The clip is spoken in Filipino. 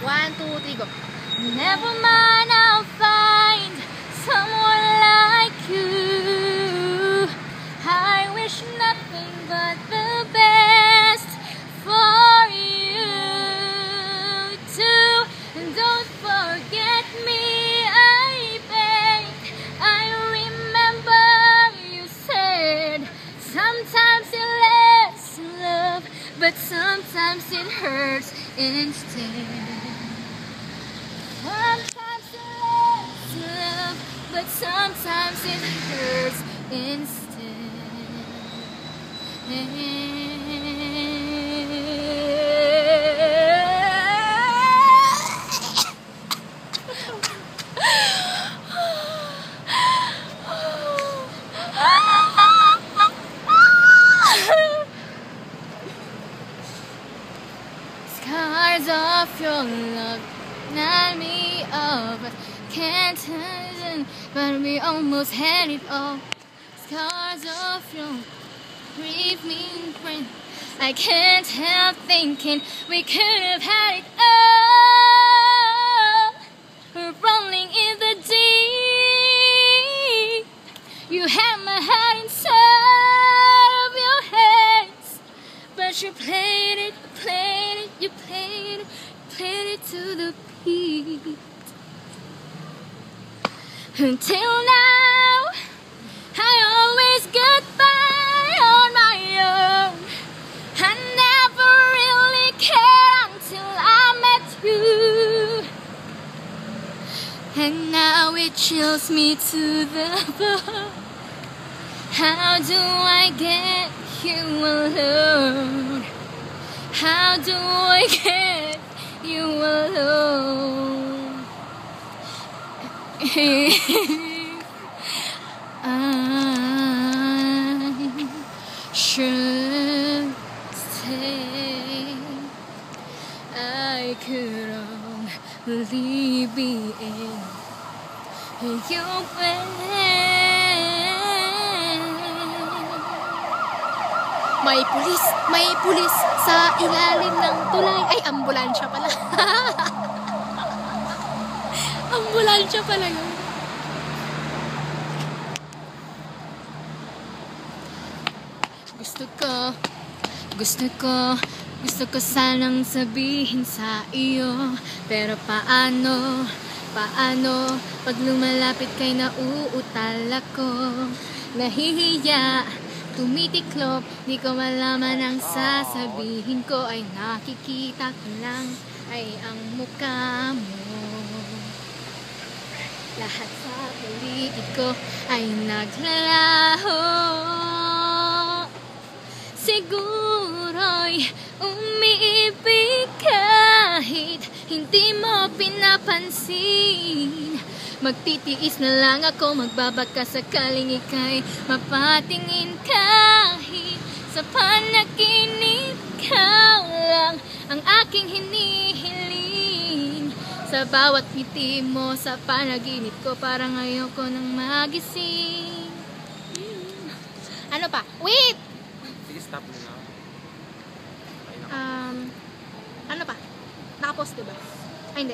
1, 2, 3, go. Never mind, I'll find someone like you. I wish nothing but the best for you too. And don't forget me, I beg. I remember you said sometimes it lasts in love, but sometimes it hurts instead. Sometimes it lasts in love, but sometimes it hurts instead. Scars of your love remind me of what can't turn, but we almost had it all. Scars of your grief me friend. I can't help thinking we could have had it all. We're rolling in the deep. You had my heart inside of your hands, but you played it, you played it to the beat. Until now, I always get by on my own. I never really cared until I met you, and now it chills me to the bone. How do I get you alone? How do I get you alone? I should stay. I could only be in your way. May pulis sa ilalim ng tulay. Ay, ambulansya pala. Ambulansya pala yun. Gusto ko sanang sabihin sa iyo, pero paano pag lumalapit kay nauutal ako, nahihiya, tumitiklop, di ko malaman ang sasabihin ko, ay nakikita ko lang ay ang mukha mo. Lahat sa paligid ko ay naglalaho. Siguro'y umiibig kahit hindi mo pinapansin. Magtitiis na lang ako, magbabaka sakaling ika'y mapatingin. Kahit sa panaginip ka lang ang aking hinihiling. Sa bawat ngiti mo sa panaginip ko, parang ayoko nang magising. Ano pa? Wait! Sige, stop mo na. Ano pa? Nakapost diba? Ay, hindi.